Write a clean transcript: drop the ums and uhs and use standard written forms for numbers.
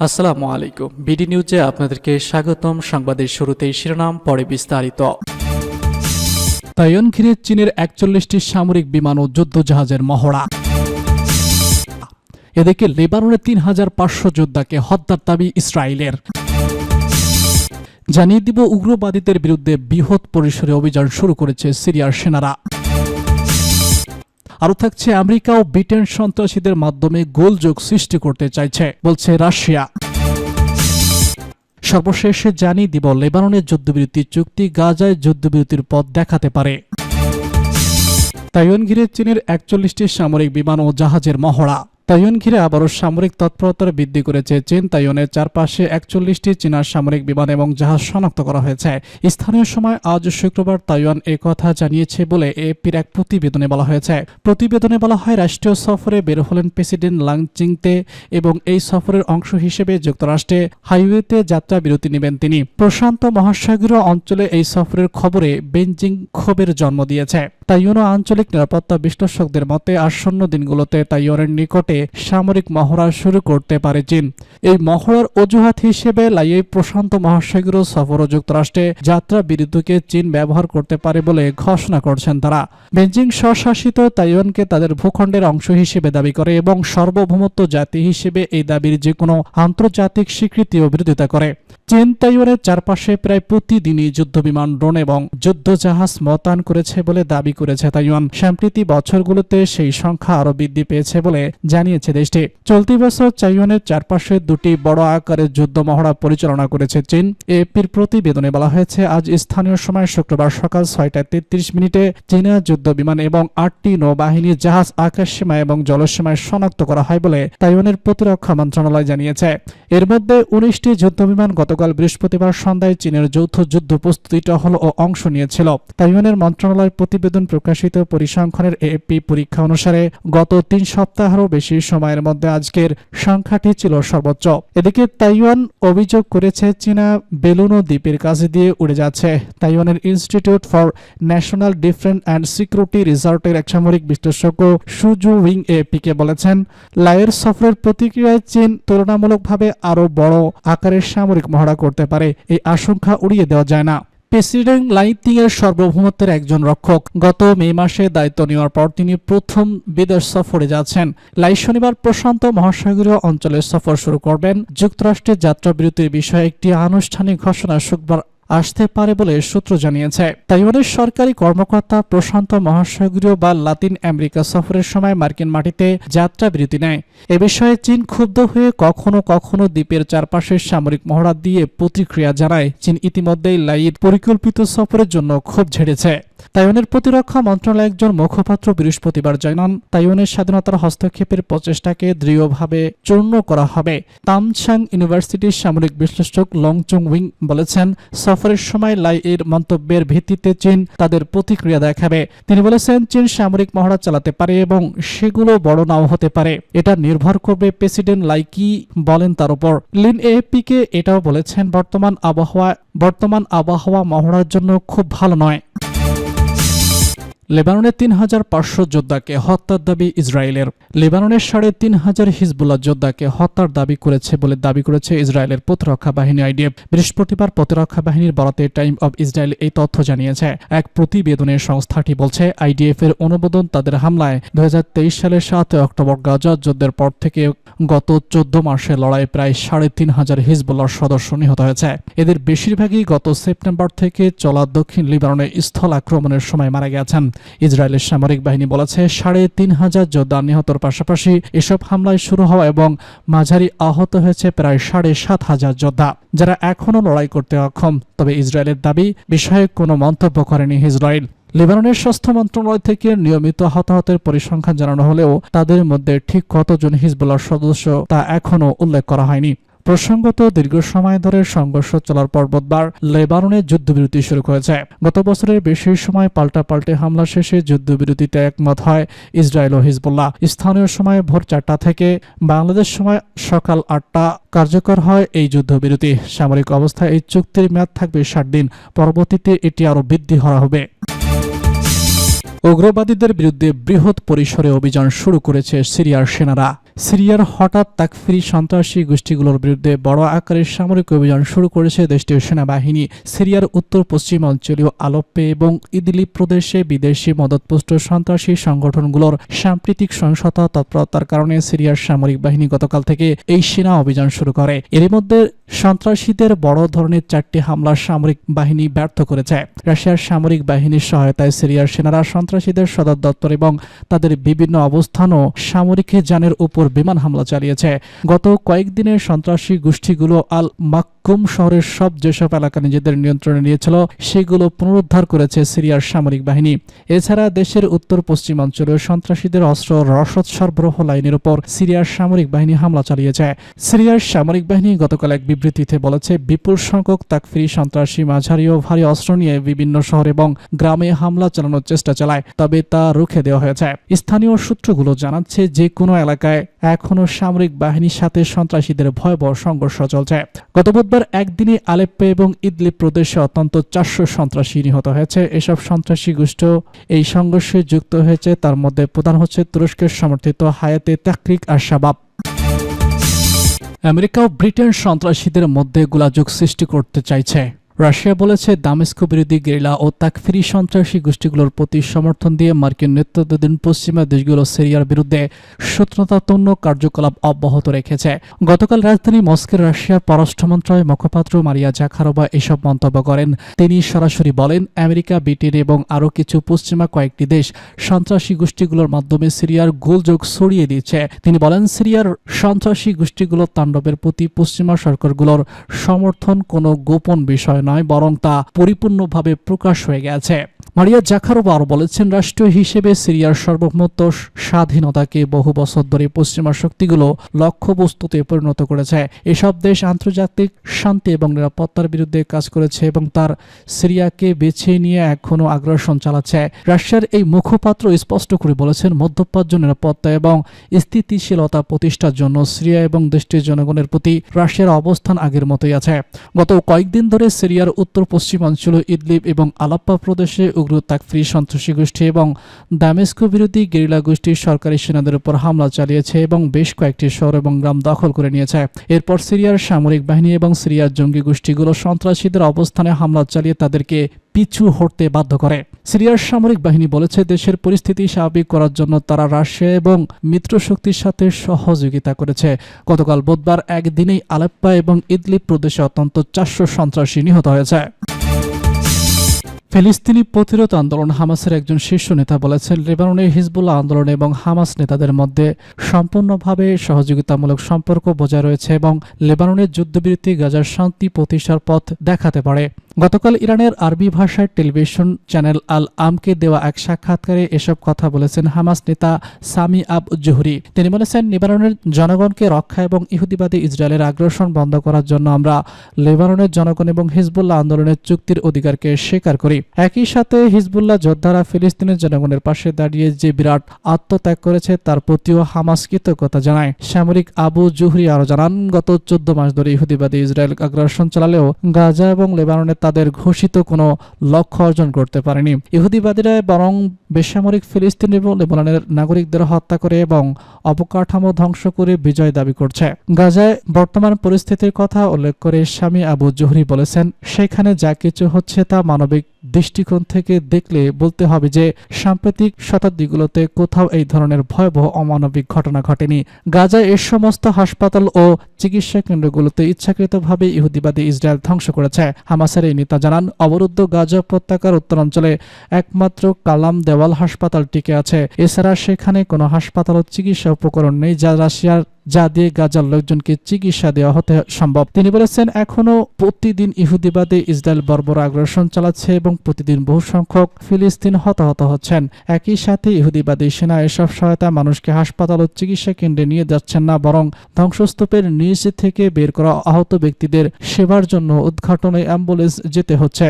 আসসালামু আলাইকুম। বিডি নিউজে আপনাদেরকে স্বাগতম। সংবাদের শুরুতেই শিরোনাম, পরে বিস্তারিত। তাইওয়ান ঘিরে চীনের ৪১টি সামরিক বিমান ও যুদ্ধজাহাজের মহড়া। এদিকে লেবাননে ৩৫০০ যোদ্ধাকে হত্যার দাবি ইসরায়েলের। জানিয়ে দিব, উগ্রবাদীদের বিরুদ্ধে বৃহৎ পরিসরে অভিযান শুরু করেছে সিরিয়ার সেনারা। আরও থাকছে, আমেরিকা ও ব্রিটেন সন্ত্রাসীদের মাধ্যমে গোলযোগ সৃষ্টি করতে চাইছে বলছে রাশিয়া। সর্বশেষে জানিয়ে দিব, লেবাননের যুদ্ধবিরতি চুক্তি গাজায় যুদ্ধবিরতির পথ দেখাতে পারে। তাইওয়ান ঘিরে চীনের ৪১টি সামরিক বিমান ও জাহাজের মহড়া। তাইওয়ান ঘিরে আবারও সামরিক তৎপরতা বৃদ্ধি করেছে চীন। তাইওয়ানের চারপাশে ৪১টি চীনা সামরিক বিমান এবং জাহাজ শনাক্ত করা হয়েছে। স্থানীয় সময় আজ শুক্রবার তাইওয়ান কথা জানিয়েছে বলে এপির এক প্রতিবেদনে বলা হয়েছে। প্রতিবেদনে বলা হয়, রাষ্ট্রীয় সফরে বের হলেন প্রেসিডেন্ট লাং চিংতে এবং এই সফরের অংশ হিসেবে যুক্তরাষ্ট্রে হাইওয়েতে যাত্রা বিরতি নেবেন তিনি। প্রশান্ত মহাসাগরীয় অঞ্চলে এই সফরের খবরে বেইজিং ক্ষোভের জন্ম দিয়েছে। তাইওয়ান ও আঞ্চলিক নিরাপত্তা বিশ্লেষকদের মতে আসন্ন দিনগুলোতে তাইওয়ানের নিকটে সামরিক মহড়া শুরু করতে পারে চীন। এই মহড়ার অজুহাত হিসেবে লাইয়ে প্রশান্ত মহাসাগরীয় সফর ও যুক্তরাষ্ট্রে যাত্রা বিরতিকে চীন ব্যবহার করতে পারে বলে ঘোষণা করছেন তারা। বেইজিং স্বশাসিত তাইওয়ানকে তাদের ভূখণ্ডের অংশ হিসেবে দাবি করে এবং সার্বভৌমত্ব জাতি হিসেবে এই দাবির যে কোনো আন্তর্জাতিক স্বীকৃতিও বিরোধিতা করে। চীন তাইওয়ানের চারপাশে প্রায় প্রতিদিনই যুদ্ধবিমান, ড্রোন এবং যুদ্ধজাহাজ মোতায়েন করেছে বলে দাবি করেছে তাইওয়ান। সাম্প্রতিক বছরগুলোতে সেই সংখ্যা আরও বৃদ্ধি পেয়েছে বলে জানিয়েছে দেশটি। চলতি বছর তাইওয়ানের চারপাশে দুটি বড় আকারের যুদ্ধ মহড়া পরিচালনা করেছে চীন। এপির প্রতিবেদনে বলা হয়েছে, আজ স্থানীয় সময় শুক্রবার সকাল ৬টা ৩৩ চীনা যুদ্ধবিমান এবং ৮টি নৌবাহিনীর জাহাজ আকাশসীমা এবং জলসীমায় শনাক্ত করা হয় বলে তাইওয়ানের প্রতিরক্ষা মন্ত্রণালয় জানিয়েছে। এর মধ্যে ১৯টি যুদ্ধবিমান গতকাল বৃহস্পতিবার সন্ধ্যায় চীনের যৌথ যুদ্ধ প্রস্তুতি টহল ও অংশ নিয়েছিল। তাইওয়ানের মন্ত্রণালয়ের প্রতিবেদন প্রকাশিত পরিসংখ্যানের এএপি পরীক্ষা অনুসারে গত ৩ সপ্তাহেরও বেশি সময়ের মধ্যে আজকের সংখ্যাটি ছিল সর্বোচ্চ। এদিকে তাইওয়ান অভিযোগ করেছে, চীনা বেলুনো দ্বীপের কাছে দিয়ে উড়ে যাচ্ছে। তাইওয়ানের institute for national defence and security রিসার্চের এক সামরিক বিশ্লেষজ্ঞ সুজু উইং এপিকে বলেছেন, লাইয়ের সফরের প্রতিক্রিয়ায় চীন তুলনামূলকভাবে আরও বড় আকারের সামরিক মহড়া করতে পারে। এই আশঙ্কা উড়িয়ে দেওয়া যায় না। প্রেসিডেন্ট লাই এর সার্বভৌমত্বের একজন রক্ষক। গত মে মাসে দায়িত্ব নেওয়ার পর তিনি প্রথম বিদেশ সফরে যাচ্ছেন। লাই শনিবার প্রশান্ত মহাসাগরীয় অঞ্চলে সফর শুরু করবেন। যুক্তরাষ্ট্রের যাত্রা বিরতির বিষয়ে একটি আনুষ্ঠানিক ঘোষণা শুক্রবার আসতে পারে বলে সূত্র জানিয়েছে। তাইওয়ানের সরকারি কর্মকর্তা প্রশান্ত মহাসাগরীয় বা লাতিন আমেরিকা সফরের সময় মার্কিন মাটিতে যাত্রা বিরতি নেয়। এ বিষয়ে চীন ক্ষুব্ধ হয়ে কখনো কখনো দ্বীপের চারপাশে সামরিক মহড়া দিয়ে প্রতিক্রিয়া জানায়। চীন ইতিমধ্যেই লাইয়ের পরিকল্পিত সফরের জন্য ক্ষোভ ঝেড়েছে। তাইওয়ানের প্রতিরক্ষা মন্ত্রণালয়ের একজন মুখপাত্র বৃহস্পতিবার জানান, তাইওয়ানের স্বাধীনতার হস্তক্ষেপের প্রচেষ্টাকে দৃঢ়ভাবে চূর্ণ করা হবে। তামছাং ইউনিভার্সিটির সামরিক বিশ্লেষক লং চুং উইং বলেছেন, সফরের সময় লাই এর মন্তব্যের ভিত্তিতে চীন তাদের প্রতিক্রিয়া দেখাবে। তিনি বলেছেন, চীন সামরিক মহড়া চালাতে পারে এবং সেগুলো বড় নাও হতে পারে। এটা নির্ভর করবে প্রেসিডেন্ট লাই কি বলেন তার উপর। লিন এএপিকে এটাও বলেছেন, বর্তমান আবহাওয়া মহড়ার জন্য খুব ভালো নয়। লেবাননের ৩৫০০ যোদ্ধাকে হত্যার দাবি ইসরায়েলের। লেবাননের ৩৫০০ হিজবুল্লাহ যোদ্ধাকে হত্যার দাবি করেছে বলে দাবি করেছে ইসরায়েলের প্রতিরক্ষা বাহিনী আইডিএফ। বৃহস্পতিবার প্রতিরক্ষা বাহিনীর বরাতে টাইম অব ইসরায়েল এই তথ্য জানিয়েছে। এক প্রতিবেদনের সংস্থাটি বলছে, আইডিএফ এর অনুমোদন তাদের হামলায় ২০২৩ সালের ৭ অক্টোবর গাজা যুদ্ধের পর থেকে গত ১৪ মাসের লড়াই প্রায় ৩৫০০ হিজবুল্লাহর সদস্য নিহত হয়েছে। এদের বেশিরভাগই গত সেপ্টেম্বর থেকে চলা দক্ষিণ লিবাননে স্থল আক্রমণের সময় মারা গেছেন। ইসরায়েলের সামরিক বাহিনী বলেছে, ৩৫০০ যোদ্ধা নিহতর পাশাপাশি এসব হামলায় শুরু হওয়া এবং মাঝারি আহত হয়েছে প্রায় ৭৫০০ যোদ্ধা, যারা এখনও লড়াই করতে অক্ষম। তবে ইসরায়েলের দাবি বিষয়ে কোনো মন্তব্য করেনি ইসরায়েল। লেবাননের স্বাস্থ্য মন্ত্রণালয় থেকে নিয়মিত হতাহতের পরিসংখ্যান জানানো হলেও তাদের মধ্যে ঠিক কতজন হিজবুল্লাহর সদস্য তা এখনও উল্লেখ করা হয়নি। প্রসঙ্গত, দীর্ঘ সময় ধরে সংঘর্ষ চলার পর বুধবার লেবাননে যুদ্ধবিরতি শুরু হয়েছে। গত বছরের বেশি সময় পাল্টাপাল্টি হামলা শেষে যুদ্ধবিরতিতে একমত হয় ইসরায়েল ও হিজবুল্লাহ। স্থানীয় সময় ভোর ৪টা থেকে বাংলাদেশ সময় সকাল ৮টা কার্যকর হয় এই যুদ্ধবিরতি। সামরিক অবস্থায় এই চুক্তির মেয়াদ থাকবে ৬০ দিন। পরবর্তীতে এটি আরও বৃদ্ধি করা হবে। উগ্রবাদীদের বিরুদ্ধে বৃহৎ পরিসরে অভিযান শুরু করেছে সিরিয়ার সেনারা। সিরিয়ার হঠাৎ তাকফিরি সন্ত্রাসী গোষ্ঠীগুলোর বিরুদ্ধে বড় আকারের সামরিক অভিযান শুরু করেছে দেশটির সেনাবাহিনী। সিরিয়ার উত্তর পশ্চিমাঞ্চলীয় আলেপ্পো এবং ইদলিব প্রদেশে বিদেশি মদতপুষ্ট সন্ত্রাসী সংগঠনগুলোর সাম্প্রতিক সহিংসতা তৎপরতার কারণে সিরিয়ার সামরিক বাহিনী গতকাল থেকে এই সেনা অভিযান শুরু করে। এর মধ্যে সন্ত্রাসীদের বড় ধরনের 4টি হামলা সামরিক বাহিনী ব্যর্থ করেছে। রাশিয়ার সামরিক বাহিনীর সহায়তায় সিরিয়ার সেনারা সন্ত্রাসীদের সদর দপ্তর এবং তাদের বিভিন্ন অবস্থান ও সামরিক যানের উপর বিমান হামলা চালিয়েছে। গত কয়েকদিনের সন্ত্রাসী গোষ্ঠীগুলো আল মাক্কুম শহরের যেসব এলাকা নিজেদের নিয়ন্ত্রণে নিয়েছিল সেগুলো পুনরুদ্ধার করেছে সিরিয়ার সামরিক বাহিনী। এছাড়া দেশের উত্তর পশ্চিমাঞ্চলীয় সন্ত্রাসীদের অস্ত্র রসদ সরবরাহ লাইনের উপর সিরিয়ার সামরিক বাহিনী হামলা চালিয়েছে। সিরিয়ার সামরিক বাহিনী গতকাল এক বিবৃতিতে বলেছে, বিপুল সংখ্যক তাকফিরি সন্ত্রাসী মাঝারি ও ভারী অস্ত্র নিয়ে বিভিন্ন শহর এবং গ্রামে হামলা চালানোর চেষ্টা চালায়, তবে তা রুখে দেওয়া হয়েছে। স্থানীয় সূত্রগুলো জানাচ্ছে যে কোনো এলাকায় এখনও সামরিক বাহিনীর সাথে সন্ত্রাসীদের ভয়াবহ সংঘর্ষ চলছে। গত বুধবার একদিনে আলেপ্পো এবং ইদলিব প্রদেশে অন্তত 400 সন্ত্রাসী নিহত হয়েছে। এসব সন্ত্রাসী গোষ্ঠী এই সংঘর্ষে যুক্ত হয়েছে, তার মধ্যে প্রধান হচ্ছে তুরস্কের সমর্থিত হায়াতে তাহরিক আশ-শাবাব। আমেরিকা ও ব্রিটেন সন্ত্রাসীদের মধ্যে গোলাযোগ সৃষ্টি করতে চাইছে। রাশিয়া বলেছে, দামেস্কো বিরোধী গেরিলা ও তাকফিরি সন্ত্রাসী গোষ্ঠীগুলোর প্রতি সমর্থন দিয়ে মার্কিন নেতৃত্বাধীন পশ্চিমা দেশগুলো সিরিয়ার বিরুদ্ধে শত্রুতাপূর্ণ কার্যকলাপ অব্যাহত রেখেছে। গতকাল রাজধানী মস্কোর রাশিয়ার পররাষ্ট্র মন্ত্রণালয়ের মুখপাত্র মারিয়া জাখারোভা এসব মন্তব্য করেন। তিনি সরাসরি বলেন, আমেরিকা, ব্রিটেন এবং আরও কিছু পশ্চিমা কয়েকটি দেশ সন্ত্রাসী গোষ্ঠীগুলোর মাধ্যমে সিরিয়ার গোলযোগ ছড়িয়ে দিচ্ছে। তিনি বলেন, সিরিয়ার সন্ত্রাসী গোষ্ঠীগুলোর তাণ্ডবের প্রতি পশ্চিমা সরকারগুলোর সমর্থন কোনো গোপন বিষয় নয়, বরং তা পরিপূর্ণভাবে প্রকাশ হয়ে গেছে। মারিয়া জাখারোভা আরও বলেছেন, রাষ্ট্র হিসেবে সিরিয়ার সার্বভৌমত্ব স্বাধীনতাকে বহু বছর ধরে পশ্চিমা শক্তিগুলো লক্ষ্যবস্তুতে পরিণত করেছে। এসব দেশ আন্তর্জাতিক শান্তি এবং নিরাপত্তার বিরুদ্ধে কাজ করেছে এবং তার সিরিয়াকে বেছে নিয়ে এখনও আগ্রাসন চালাচ্ছে। রাশিয়ার এই মুখপাত্র স্পষ্ট করে বলেছেন, মধ্যপ্রাচ্য নিরাপত্তা এবং স্থিতিশীলতা প্রতিষ্ঠার জন্য সিরিয়া এবং দেশটির জনগণের প্রতি রাশিয়ার অবস্থান আগের মতোই আছে। গত কয়েকদিন ধরে সিরিয়ার উত্তর পশ্চিমাঞ্চল ইদলিব এবং আলেপ্পো প্রদেশে উগ্র তাকফিরি সন্ত্রাসী গোষ্ঠী এবং দামেস্কো বিরোধী গেরিলা গোষ্ঠী সরকারি সেনাদের উপর হামলা চালিয়েছে এবং বেশ কয়েকটি শহর এবং গ্রাম দখল করে নিয়েছে। এরপর সিরিয়ার সামরিক বাহিনী এবং সিরিয়ার জঙ্গি গোষ্ঠীগুলো সন্ত্রাসীদের অবস্থানে হামলা চালিয়ে তাদেরকে পিছু হটতে বাধ্য করে। সিরিয়ার সামরিক বাহিনী বলেছে, দেশের পরিস্থিতি স্বাভাবিক করার জন্য তারা রাশিয়া এবং মিত্রশক্তির সাথে সহযোগিতা করেছে। গতকাল বুধবার একদিনেই আলেপ্পো এবং ইদলিব প্রদেশে অন্তত 400 সন্ত্রাসী নিহত হয়েছে। ফিলিস্তিনি প্রতিরোধ আন্দোলন হামাসের একজন শীর্ষ নেতা বলেছেন, লেবাননের হিজবুল্লাহ আন্দোলন এবং হামাস নেতাদের মধ্যে সম্পূর্ণভাবে সহযোগিতামূলক সম্পর্ক বজায় রয়েছে এবং লেবাননের যুদ্ধবিরতি গাজার শান্তি প্রতিষ্ঠার পথ দেখাতে পারে। গতকাল ইরানের আরবি ভাষার টেলিভিশন চ্যানেল আল আমকে দেওয়া এক সাক্ষাৎকারে এসব কথা বলেছেন হামাস নেতা সামি আব জুহরি। তিনি বলেছেন, লেবাননের জনগণকে রক্ষা এবং ইহুদিবাদী ইসরায়েলের আগ্রাসন বন্ধ করার জন্য আমরা লেবাননের জনগণ এবং হিজবুল্লাহ আন্দোলনের চুক্তির অধিকারকে স্বীকার করি। একই সাথে হিজবুল্লাহ যোদ্ধারা ফিলিস্তিনের জনগণের পাশে দাঁড়িয়ে যে বিরাট আত্মত্যাগ করেছে তার প্রতিও হামাস কৃতজ্ঞতা জানায়। সামরিক আবু জুহরি আরও জানান, গত 14 মাস ধরে ইহুদিবাদী ইসরায়েল আগ্রাসন চালালেও গাজা এবং লেবাননে তাদের ঘোষিত কোনো লক্ষ্য অর্জন করতে পারেনি। ইহুদিবাদীরা বরং বেসামরিক ফিলিস্তিন এবং লেবাননের নাগরিকদের হত্যা করে এবং অবকাঠামো ধ্বংস করে বিজয় দাবি করছে। গাজায় বর্তমান পরিস্থিতির কথা উল্লেখ করে সামি আবু জুহরি বলেছেন, সেখানে যা কিছু হচ্ছে তা মানবিক দৃষ্টিকোণ থেকে দেখলে বলতে হবে যে সাম্প্রতিক শতাব্দীগুলোতে কোথাও এই ধরনের ভয়াবহ অমানবিক ঘটনা ঘটেনি। গাজায় এর সমস্ত হাসপাতাল ও চিকিৎসা কেন্দ্রগুলোতে ইচ্ছাকৃতভাবে ইহুদিবাদী ইসরায়েল ধ্বংস করেছে। হামাসের এই নেতা জানান, অবরুদ্ধ গাজা উপত্যকার উত্তরাঞ্চলে একমাত্র কালাম দেওয়াল হাসপাতাল টিকে আছে। এছাড়া সেখানে কোনো হাসপাতাল ও চিকিৎসা উপকরণ নেই যা দিয়ে গাজার লোকজনকে চিকিৎসা দেওয়া হতে সম্ভব। তিনি বলেছেন, এখনো প্রতিদিন ইহুদিবাদী ইসরায়েল বর্বর আগ্রাসন চালাচ্ছে এবং প্রতিদিন বহু সংখ্যক ফিলিস্তিন হতাহত হচ্ছেন। একই সাথে ইহুদিবাদী সেনা এসব সহায়তা মানুষকে হাসপাতাল ও চিকিৎসা কেন্দ্রে নিয়ে যাচ্ছেন না, বরং ধ্বংসস্তূপের নিচ থেকে বের করা আহত ব্যক্তিদের সেবার জন্য উদ্ঘাটনে অ্যাম্বুলেন্স যেতে হচ্ছে।